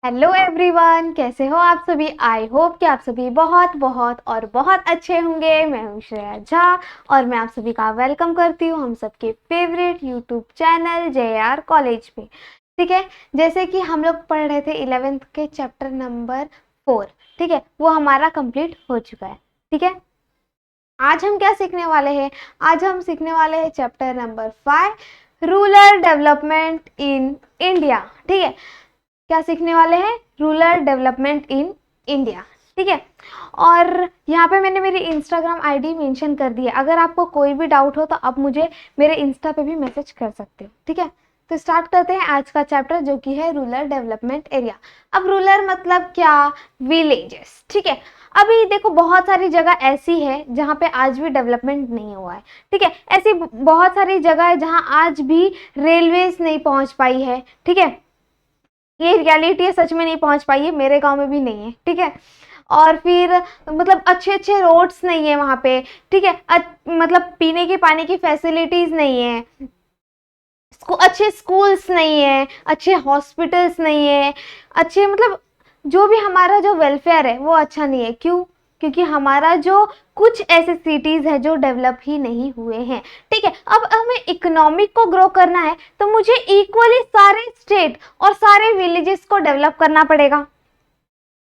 Hello everyone, कैसे हो आप सभी। आई होप कि आप सभी बहुत बहुत और बहुत अच्छे होंगे। मैं हूं श्रेया झा और मैं आप सभी का वेलकम करती हूं हम सबके favourite YouTube channel JR college पे। ठीक है, जैसे कि हम लोग पढ़ रहे थे 11th के चैप्टर नंबर 4। ठीक है, वो हमारा कंप्लीट हो चुका है। ठीक है, आज हम क्या सीखने वाले हैं। आज हम सीखने वाले हैं chapter number 5, rural development in India. ठीक है, क्या सीखने वाले हैं, रूरल डेवलपमेंट इन इंडिया। ठीक है, और यहाँ पे मैंने मेरी इंस्टाग्राम आईडी मेंशन कर दी है। अगर आपको कोई भी डाउट हो तो आप मुझे मेरे इंस्टा पे भी मैसेज कर सकते हो। ठीक है, तो स्टार्ट करते हैं आज का चैप्टर जो कि है रूरल डेवलपमेंट एरिया। अब रूरल मतलब क्या, विलेजेस। ठीक है, अभी देखो बहुत सारी जगह ऐसी है जहाँ पे आज भी डेवलपमेंट नहीं हुआ है। ठीक है, ऐसी बहुत सारी जगह है जहाँ आज भी रेलवेज नहीं पहुँच पाई है। ठीक है, ये रियलिटी है, सच में नहीं पहुंच पाई है, मेरे गांव में भी नहीं है। ठीक है, और फिर मतलब अच्छे अच्छे रोड्स नहीं है वहां पे। ठीक है, मतलब पीने के पानी की फैसिलिटीज नहीं है, अच्छे स्कूल्स नहीं है, अच्छे हॉस्पिटल्स नहीं है, अच्छे मतलब जो भी हमारा जो वेलफेयर है वो अच्छा नहीं है। क्यों? क्योंकि हमारा जो कुछ ऐसे सिटीज है जो डेवलप ही नहीं हुए हैं। ठीक है, अब हमें इकोनॉमिक को ग्रो करना है तो मुझे इक्वली सारे स्टेट और सारे विलेजेस को डेवलप करना पड़ेगा।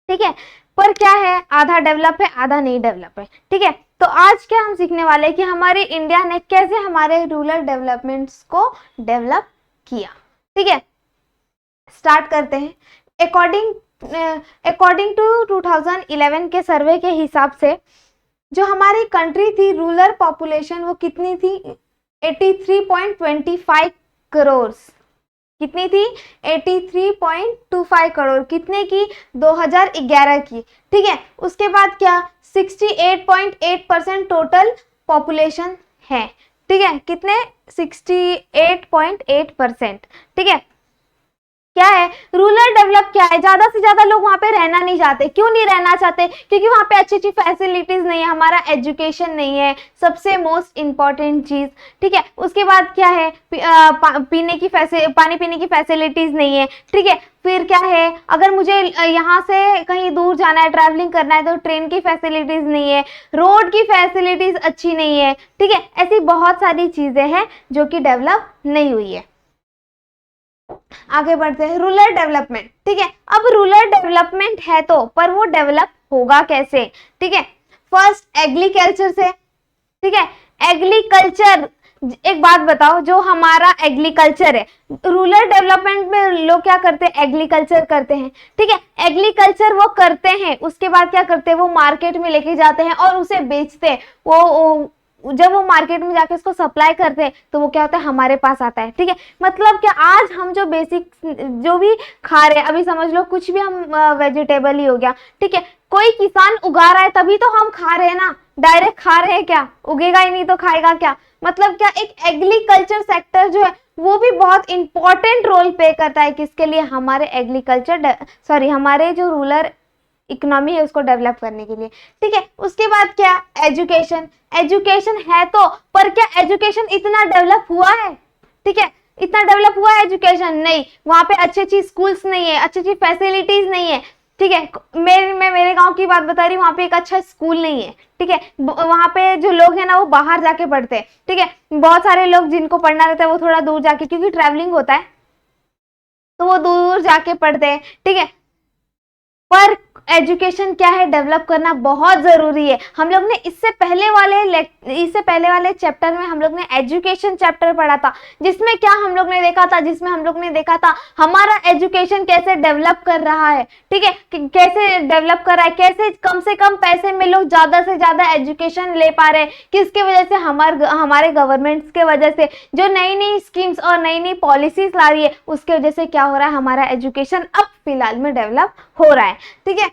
ठीक है, पर क्या है, आधा डेवलप है आधा नहीं डेवलप है। ठीक है, तो आज क्या हम सीखने वाले हैं कि हमारे इंडिया ने कैसे हमारे रूरल डेवलपमेंट्स को डेवलप किया। ठीक है, स्टार्ट करते हैं। अकॉर्डिंग टू 2011 के सर्वे के हिसाब से जो हमारी कंट्री थी, रूरल पॉपुलेशन वो कितनी थी, 83.25 करोड़। कितनी थी, 83.25 करोड़। कितने की, 2011 की। ठीक है, उसके बाद क्या, 68.8% टोटल पॉपुलेशन है। ठीक है, कितने, 68.8%। ठीक है, क्या है, रूरल डेवलप क्या है, ज्यादा से ज्यादा लोग वहां पे रहना नहीं चाहते। क्यों नहीं रहना चाहते? क्योंकि वहां पे अच्छी अच्छी फैसिलिटीज नहीं है, हमारा एजुकेशन नहीं है, सबसे मोस्ट इम्पॉर्टेंट चीज। ठीक है, उसके बाद क्या है, पानी पीने की फैसिलिटीज नहीं है। ठीक है, फिर क्या है, अगर मुझे यहाँ से कहीं दूर जाना है, ट्रैवलिंग करना है तो ट्रेन की फैसिलिटीज नहीं है, रोड की फैसिलिटीज अच्छी नहीं है। ठीक है, ऐसी बहुत सारी चीजें हैं जो कि डेवलप नहीं हुई है। आगे बढ़ते हैं, रूरल डेवलपमेंट। ठीक है, अब रूरल डेवलपमेंट है तो, पर वो डेवलप होगा कैसे? ठीक है, फर्स्ट एग्रीकल्चर से। ठीक है, एग्रीकल्चर, एक बात बताओ, जो हमारा एग्रीकल्चर है, रूरल डेवलपमेंट में लोग क्या करते हैं, एग्रीकल्चर करते हैं। ठीक है, एग्रीकल्चर वो करते हैं, उसके बाद क्या करते हैं, वो मार्केट में लेके जाते हैं और उसे बेचते हैं। वो जब वो मार्केट में जाके उसको सप्लाई करते हैं तो वो क्या होता है, हमारे पास आता है। ठीक है, मतलब क्या, आज हम जो बेसिक जो भी खा रहे हैं, अभी समझ लो कुछ भी हम वेजिटेबल ही हो गया। ठीक है, कोई किसान उगा रहा है तभी तो हम खा रहे हैं ना, डायरेक्ट खा रहे हैं क्या, उगेगा ही नहीं तो खाएगा क्या। मतलब क्या, एक एग्रीकल्चर सेक्टर जो है वो भी बहुत इंपॉर्टेंट रोल प्ले करता है, किसके लिए, हमारे हमारे जो रूरल इकोनॉमी है उसको डेवलप करने के लिए। ठीक है, उसके बाद क्या, एजुकेशन। एजुकेशन है तो, पर क्या एजुकेशन इतना डेवलप हुआ है? ठीक है, इतना डेवलप हुआ है एजुकेशन? नहीं, वहां पे अच्छी अच्छी स्कूल्स नहीं है, अच्छी अच्छी फैसिलिटीज नहीं है। ठीक है, मैं मेरे गांव की बात बता रही हूँ, वहां पे एक अच्छा स्कूल नहीं है। ठीक है, वहां पे जो लोग हैं ना वो बाहर जाके पढ़ते हैं। ठीक है, बहुत सारे लोग जिनको पढ़ना रहता है वो थोड़ा दूर जाके, क्योंकि ट्रैवलिंग होता है तो वो दूर जाके पढ़ते हैं। ठीक है, पर एजुकेशन क्या है, डेवलप करना बहुत जरूरी है। हम लोग ने इससे पहले वाले चैप्टर में हम लोग ने एजुकेशन चैप्टर पढ़ा था, जिसमें क्या हम लोग ने देखा था, हमारा एजुकेशन कैसे डेवलप कर रहा है। ठीक है, कैसे डेवलप कर रहा है, कैसे कम से कम पैसे में लोग ज्यादा से ज्यादा एजुकेशन ले पा रहे हैं, किसके वजह से, हमारे गवर्नमेंट्स के वजह से, जो नई नई स्कीम्स और नई नई पॉलिसीज ला रही है उसके वजह से क्या हो रहा है, हमारा एजुकेशन अब फिलहाल में डेवलप हो रहा है। ठीक है,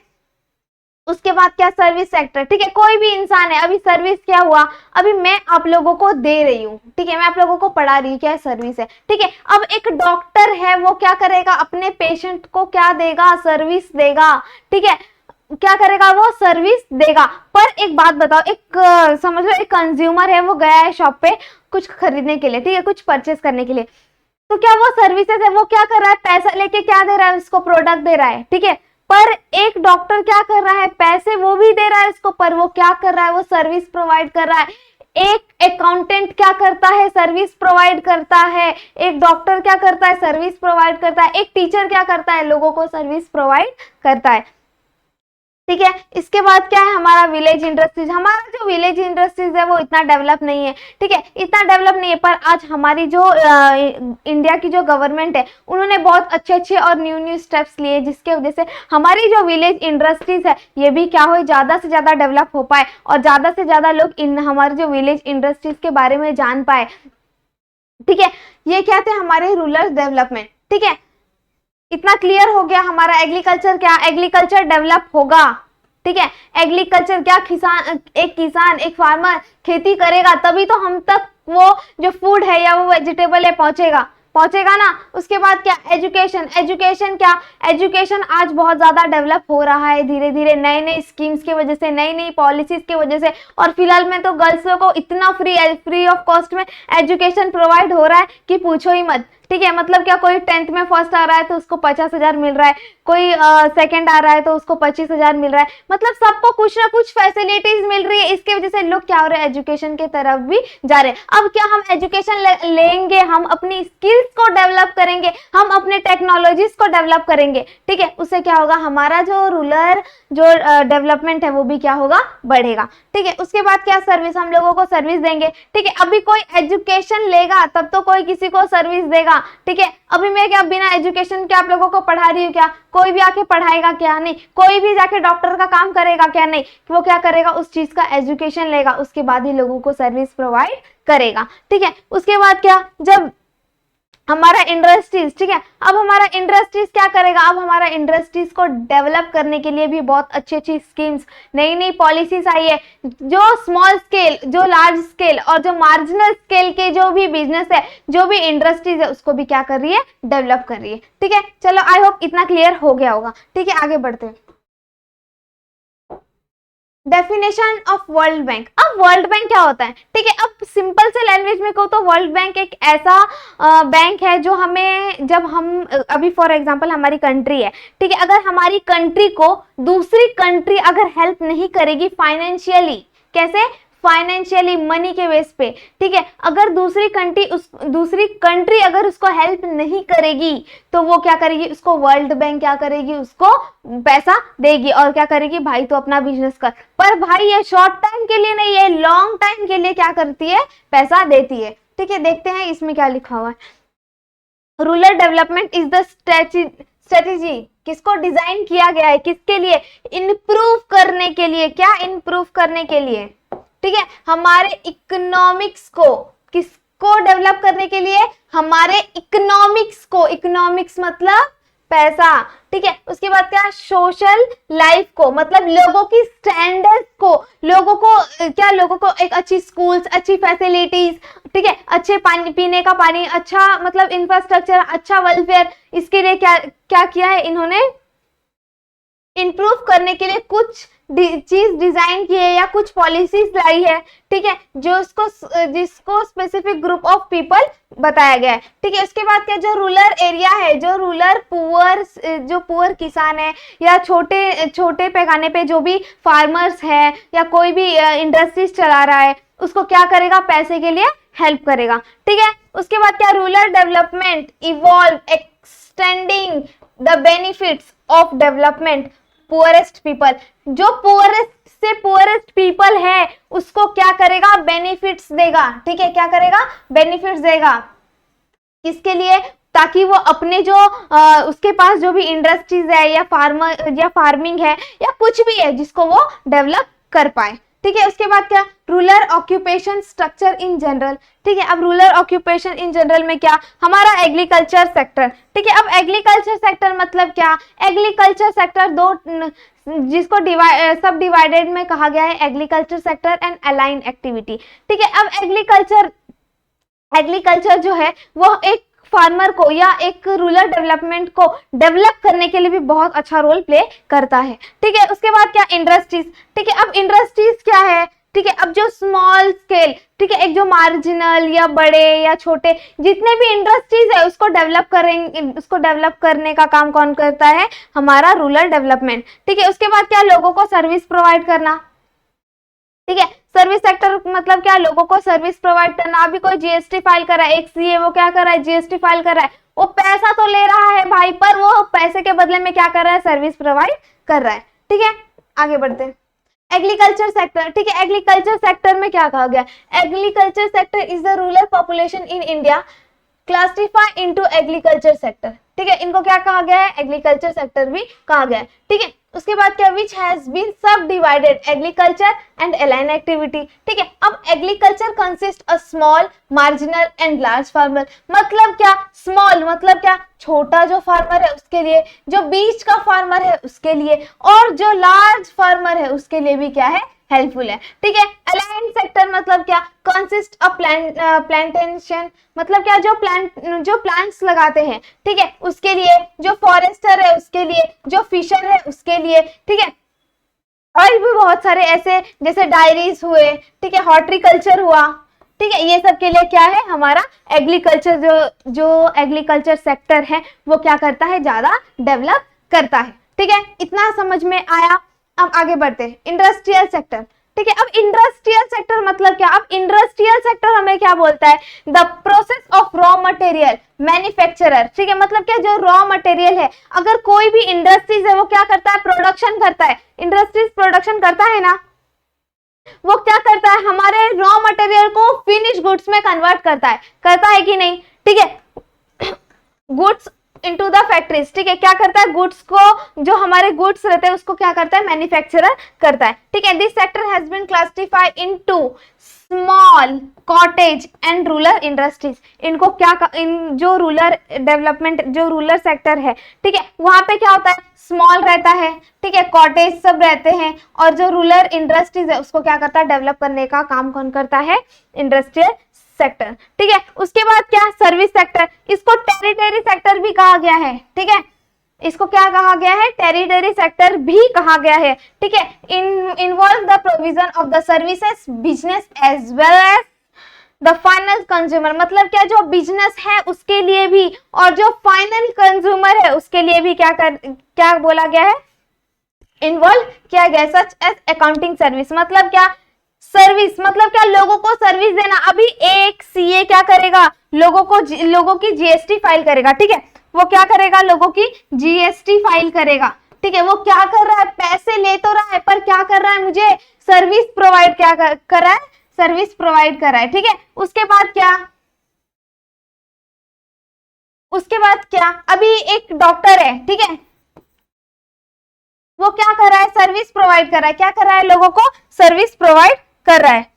उसके बाद क्या, सर्विस सेक्टर। ठीक है, कोई भी इंसान है, अभी सर्विस क्या हुआ, अभी मैं आप लोगों को दे रही हूँ। ठीक है, मैं आप लोगों को पढ़ा रही हूँ, क्या सर्विस है। ठीक है, अब एक डॉक्टर है, वो क्या करेगा, अपने पेशेंट को क्या देगा, सर्विस देगा। ठीक है, क्या करेगा, वो सर्विस देगा। पर एक बात बताओ, समझ लो एक कंज्यूमर है, वो गया है शॉप पे कुछ खरीदने के लिए, ठीक है, कुछ परचेस करने के लिए, तो क्या वो सर्विसेज है, वो क्या कर रहा है, पैसा लेके क्या दे रहा है, उसको प्रोडक्ट दे रहा है, ठीक है। पर एक डॉक्टर क्या कर रहा है, पैसे वो भी दे रहा है उसको, पर वो क्या कर रहा है, वो सर्विस प्रोवाइड कर रहा है। एक अकाउंटेंट क्या करता है, सर्विस प्रोवाइड करता है। एक डॉक्टर क्या करता है, सर्विस प्रोवाइड करता है। एक टीचर क्या करता है, लोगों को सर्विस प्रोवाइड करता है, ठीक है। इसके बाद क्या है, हमारा विलेज इंडस्ट्रीज। हमारा जो विलेज इंडस्ट्रीज है वो इतना डेवलप नहीं है, ठीक है, इतना डेवलप नहीं है। पर आज हमारी जो इंडिया की जो गवर्नमेंट है, उन्होंने बहुत अच्छे अच्छे और न्यू न्यू स्टेप्स लिए, जिसके वजह से हमारी जो विलेज इंडस्ट्रीज है ये भी क्या हो, ज्यादा से ज्यादा डेवलप हो पाए और ज्यादा से ज्यादा लोग इन हमारी जो विलेज इंडस्ट्रीज के बारे में जान पाए, ठीक है। ये क्या थे, हमारे रूरल डेवलपमेंट, ठीक है। इतना क्लियर हो गया हमारा एग्रीकल्चर क्या, एग्रीकल्चर डेवलप होगा, ठीक है। एग्रीकल्चर क्या, एक किसान एक फार्मर खेती करेगा तभी तो हम तक वो जो फूड है या वो वेजिटेबल है पहुंचेगा ना। उसके बाद क्या, एजुकेशन। एजुकेशन क्या, एजुकेशन आज बहुत ज्यादा डेवलप हो रहा है धीरे धीरे, नए नए स्कीम्स की वजह से, नई नई पॉलिसीज की वजह से। और फिलहाल में तो गर्ल्स को इतना फ्री ऑफ कॉस्ट में एजुकेशन प्रोवाइड हो रहा है कि पूछो ही मत, ठीक है। मतलब क्या, कोई 10th में फर्स्ट आ रहा है तो उसको 50,000 मिल रहा है, कोई सेकंड आ रहा है तो उसको 25,000 मिल रहा है। मतलब सबको कुछ ना कुछ फैसिलिटीज मिल रही है। इसके वजह से लोग क्या हो रहे हैं, एजुकेशन के तरफ भी जा रहे हैं। अब क्या हम एजुकेशन लेंगे, हम अपनी स्किल्स को डेवलप करेंगे, हम अपने टेक्नोलॉजीज को डेवलप करेंगे, ठीक है। उससे क्या होगा, हमारा जो रूरल जो डेवलपमेंट है वो भी क्या होगा, बढ़ेगा, ठीक है। उसके बाद क्या, सर्विस, हम लोगों को सर्विस देंगे, ठीक है। अभी कोई एजुकेशन लेगा तब तो कोई किसी को सर्विस देगा, ठीक है। अभी मैं क्या बिना एजुकेशन के आप लोगों को पढ़ा रही हूँ क्या, कोई भी आके पढ़ाएगा क्या, नहीं। कोई भी जाके डॉक्टर का काम करेगा क्या, नहीं। वो क्या करेगा, उस चीज का एजुकेशन लेगा, उसके बाद ही लोगों को सर्विस प्रोवाइड करेगा, ठीक है। उसके बाद क्या, जब हमारा इंडस्ट्रीज, ठीक है, अब हमारा इंडस्ट्रीज क्या करेगा, अब हमारा इंडस्ट्रीज को डेवलप करने के लिए भी बहुत अच्छी अच्छी स्कीम्स, नई नई पॉलिसीज आई है। जो स्मॉल स्केल, जो लार्ज स्केल और जो मार्जिनल स्केल के जो भी बिजनेस है, जो भी इंडस्ट्रीज है, उसको भी क्या कर रही है, डेवलप कर रही है, ठीक है। चलो, आई होप इतना क्लियर हो गया होगा, ठीक है। आगे बढ़ते हैं। Definition of world bank. अब वर्ल्ड बैंक क्या होता है, ठीक है। अब सिंपल से लैंग्वेज में कहूँ तो वर्ल्ड बैंक एक ऐसा बैंक है जो हमें, जब हम अभी फॉर एग्जांपल हमारी कंट्री है, ठीक है, अगर हमारी कंट्री को दूसरी कंट्री अगर हेल्प नहीं करेगी फाइनेंशियली, कैसे, फाइनेंशियली, मनी के बेस पे, ठीक है, अगर दूसरी कंट्री अगर उसको हेल्प नहीं करेगी तो वो क्या करेगी, उसको वर्ल्ड बैंक क्या करेगी, उसको पैसा देगी और क्या करेगी, भाई तो अपना बिजनेस कर। पर भाई ये शॉर्ट टाइम के लिए नहीं, ये लॉन्ग टाइम के लिए क्या करती है, पैसा देती है, ठीक है। देखते हैं इसमें क्या लिखा हुआ है। Rural development is the strategy, किसको डिजाइन किया गया है, किसके लिए, इंप्रूव करने के लिए। क्या, इंप्रूव करने के लिए, ठीक है। हमारे इकोनॉमिक्स को, किसको डेवलप करने के लिए, हमारे इकोनॉमिक्स को, इकोनॉमिक्स मतलब पैसा, ठीक है। उसके बाद क्या, सोशल लाइफ को, मतलब लोगों की स्टैंडर्ड्स को, लोगों को क्या, लोगों को एक अच्छी स्कूल्स, अच्छी फैसिलिटीज, ठीक है, अच्छे पानी, पीने का पानी, अच्छा मतलब इंफ्रास्ट्रक्चर, अच्छा वेलफेयर, इसके लिए क्या क्या किया है इन्होंने, इंप्रूव करने के लिए कुछ चीज डिजाइन की है या कुछ पॉलिसीज लाई है, ठीक है, जो जिसको स्पेसिफिक ग्रुप ऑफ पीपल बताया गया है, ठीक है। उसके बाद क्या, जो रूरल एरिया है, जो रूरल पुअर किसान है या छोटे पैमाने पे जो भी फार्मर्स है या कोई भी इंडस्ट्रीज चला रहा है, उसको क्या करेगा, पैसे के लिए हेल्प करेगा, ठीक है। उसके बाद क्या, rural development involve extending the benefits of development poorest people, जो पुअरेस्ट से पुअरेस्ट पीपल है उसको क्या करेगा, बेनिफिट्स देगा, ठीक है। क्या करेगा, बेनिफिट्स देगा, किसके लिए, ताकि वो अपने जो उसके पास जो भी इंडस्ट्रीज है या फार्मिंग है या कुछ भी है जिसको वो डेवलप कर पाए, ठीक है। उसके बाद क्या, rural occupation structure in general, ठीक है। अब रूरल ऑक्यूपेशन इन जनरल में क्या, हमारा एग्रीकल्चर सेक्टर, ठीक है। अब एग्रीकल्चर सेक्टर मतलब क्या, एग्रीकल्चर सेक्टर दो, जिसको सब डिवाइडेड में कहा गया है, agriculture sector and align activity, ठीक है। अब एग्रीकल्चर जो है वो एक फार्मर को या एक रूरल डेवलपमेंट को डेवलप करने के लिए भी बहुत अच्छा रोल प्ले करता है, ठीक है। उसके बाद क्या, इंडस्ट्रीज, ठीक है। अब इंडस्ट्रीज क्या है, ठीक है। अब जो स्मॉल स्केल, ठीक है, एक जो मार्जिनल या बड़े या छोटे जितने भी इंडस्ट्रीज है उसको डेवलप करेंगे, उसको डेवलप करने का काम कौन करता है? हमारा रूरल डेवलपमेंट। ठीक है, उसके बाद क्या? लोगों को सर्विस प्रोवाइड करना। ठीक है, सर्विस सेक्टर मतलब क्या? लोगों को सर्विस प्रोवाइड करना। अभी कोई जीएसटी फाइल कर रहा है, एक सीए वो क्या कर रहा है? जीएसटी फाइल कर रहा है। वो पैसा तो ले रहा है भाई, पर वो पैसे के बदले में क्या कर रहा है? सर्विस प्रोवाइड कर रहा है। ठीक है, आगे बढ़ते हैं। एग्रीकल्चर सेक्टर, ठीक है, एग्रीकल्चर सेक्टर में क्या कहा गया? Agriculture sector is the rural population in India classify into agriculture sector. ठीक है, इनको क्या कहा गया है? एग्रीकल्चर सेक्टर भी कहा गया है। ठीक है, उसके बाद क्या? विच हैज बीन सब divided agriculture and align activity. ठीक है, अब agriculture consist a small, marginal and large farmer. मतलब क्या? स्मॉल मतलब क्या? छोटा जो फार्मर है उसके लिए, जो बीच का फार्मर है उसके लिए, और जो लार्ज फार्मर है उसके लिए भी क्या है? हेल्पफुल है। ठीक है, अलाइन सेक्टर मतलब क्या? कंसिस्ट ऑफ प्लांटेशन, मतलब क्या? जो प्लांट्स लगाते हैं, ठीक है, उसके लिए, जो फॉरेस्टर है उसके लिए, जो फिशर है उसके लिए। ठीक है, और भी बहुत सारे ऐसे जैसे डायरीज हुए, ठीक है, हॉर्टिकल्चर हुआ। ठीक है, ये सब के लिए क्या है? हमारा एग्रीकल्चर, जो एग्रीकल्चर सेक्टर है वो क्या करता है? ज्यादा डेवलप करता है। ठीक है, इतना समझ में आया। अब आगे बढ़ते हैं। Industrial sector. ठीक है, अब इंडस्ट्रियल सेक्टर मतलब क्या? अब इंडस्ट्रियल सेक्टर हमें क्या बोलता है? The process of raw material manufacturer. ठीक है, मतलब क्या? जो रॉ मटेरियल है, अगर कोई भी इंडस्ट्रीज है वो क्या करता है? प्रोडक्शन करता है। इंडस्ट्रीज प्रोडक्शन करता है ना, वो क्या करता है? हमारे रॉ मटेरियल को फिनिश गुड्स में कन्वर्ट करता है कि नहीं? ठीक है, गुड्स इनटू द फैक्ट्रीज। ठीक है, क्या करता है? गुड्स को, जो हमारे गुड्स रहते हैं उसको क्या करता है? मैन्युफैक्चरर करता है। ठीक है, this sector has been classified into small, cottage and rural industries. इनको क्या, इन जो रूरल डेवलपमेंट, जो रूरल सेक्टर है, ठीक है, वहां पे क्या होता है? स्मॉल रहता है, ठीक है, कॉटेज सब रहते हैं, और जो रूरल इंडस्ट्रीज है उसको क्या करता है? डेवलप करने का काम कौन करता है? Industrial sector. ठीक है, उसके बाद क्या? Service sector. इसको टेरिटरी सेक्टर भी कहा गया है। ठीक है, इसको क्या कहा गया है? टेरिटरी सेक्टर भी कहा गया है। ठीक है, involve the provision of the services business as well as the final consumer. मतलब क्या? जो बिजनेस है उसके लिए भी और जो फाइनल कंज्यूमर है उसके लिए भी क्या बोला गया है? इन्वॉल्व किया गया। Such as accounting service. मतलब क्या? सर्विस मतलब क्या? लोगों को सर्विस देना। अभी एक सीए क्या करेगा? लोगों की जीएसटी फाइल करेगा। ठीक है, वो क्या करेगा? लोगों की जीएसटी फाइल करेगा। ठीक है, वो क्या कर रहा है? पैसे ले तो रहा है, पर क्या कर रहा है? मुझे सर्विस प्रोवाइड क्या कर रहा है? सर्विस प्रोवाइड कर रहा है। ठीक है, उसके बाद क्या? उसके बाद क्या? अभी एक डॉक्टर है, ठीक है, वो क्या कर रहा है? सर्विस प्रोवाइड कर रहा है। क्या कर रहा है? लोगों को सर्विस प्रोवाइड कर रहा है।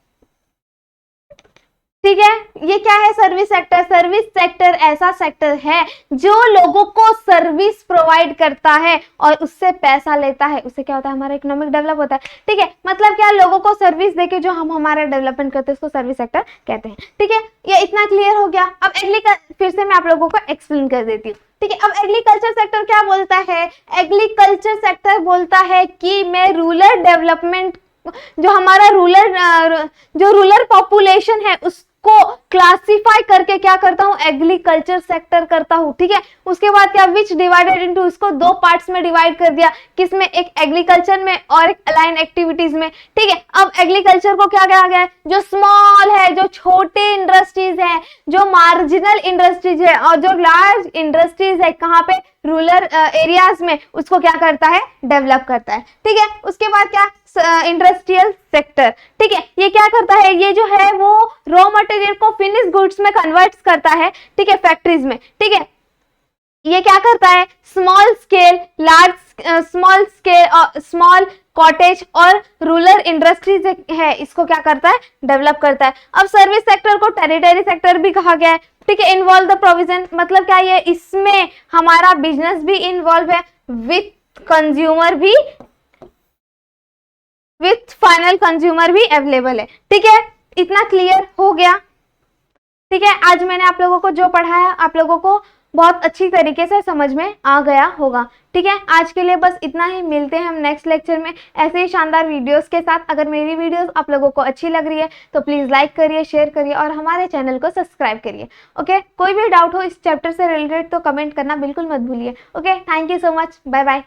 ठीक है, ये क्या है? Service sector. सर्विस सेक्टर ऐसा सेक्टर है जो लोगों को सर्विस प्रोवाइड करता है और उससे पैसा लेता है। उससे क्या होता है? हमारा इकोनॉमिक डेवलप होता है। ठीक है, मतलब क्या? लोगों को सर्विस देके जो हम हमारा डेवलपमेंट करते हैं उसको सर्विस सेक्टर कहते हैं। ठीक है, ये इतना क्लियर हो गया। अब फिर से मैं आप लोगों को एक्सप्लेन कर देती हूँ। ठीक है, अब एग्रीकल्चर सेक्टर क्या बोलता है? एग्रीकल्चर सेक्टर बोलता है कि मैं रूरल डेवलपमेंट, जो हमारा रूरल पॉपुलेशन है उसको क्लासिफाई करके क्या करता हूं? एग्रीकल्चर सेक्टर करता हूं। ठीक है, उसके बाद क्या? विच डिवाइडेड इनटू, इसको दो पार्ट्स में डिवाइड कर दिया। किसमें? एक एग्रीकल्चर में और एक अलाइन एक्टिविटीज में। ठीक है, अब एग्रीकल्चर को क्या कहा गया है? जो स्मॉल है, जो छोटे इंडस्ट्रीज है, जो मार्जिनल इंडस्ट्रीज है और जो लार्ज इंडस्ट्रीज है, कहाँ पे? रूरल एरियाज में, उसको क्या करता है? डेवलप करता है। ठीक है, उसके बाद क्या? Industrial sector. ठीक है, ये क्या करता है? ये जो है वो रॉ मटेरियल को फिनिश गुड्स में कन्वर्ट करता है। ठीक है, फैक्ट्रीज में। ठीक है, ये क्या करता है? स्मॉल स्केल, स्मॉल कॉटेज और रूरल इंडस्ट्रीज है, इसको क्या करता है? डेवलप करता है। अब सर्विस सेक्टर को टेरिटरी सेक्टर भी कहा गया है। ठीक है, इन्वॉल्व द प्रोविजन, मतलब क्या? ये इसमें हमारा बिजनेस भी इन्वॉल्व है, विथ फाइनल कंज्यूमर भी अवेलेबल है। ठीक है, इतना क्लियर हो गया। ठीक है, आज मैंने आप लोगों को जो पढ़ाया आप लोगों को बहुत अच्छी तरीके से समझ में आ गया होगा। ठीक है, आज के लिए बस इतना ही। मिलते हैं हम नेक्स्ट लेक्चर में ऐसे ही शानदार वीडियोस के साथ। अगर मेरी वीडियोस आप लोगों को अच्छी लग रही है तो प्लीज़ लाइक करिए, शेयर करिए और हमारे चैनल को सब्सक्राइब करिए। ओके, कोई भी डाउट हो इस चैप्टर से रिलेटेड तो कमेंट करना बिल्कुल मत भूलिए। Okay, thank you so much, bye bye.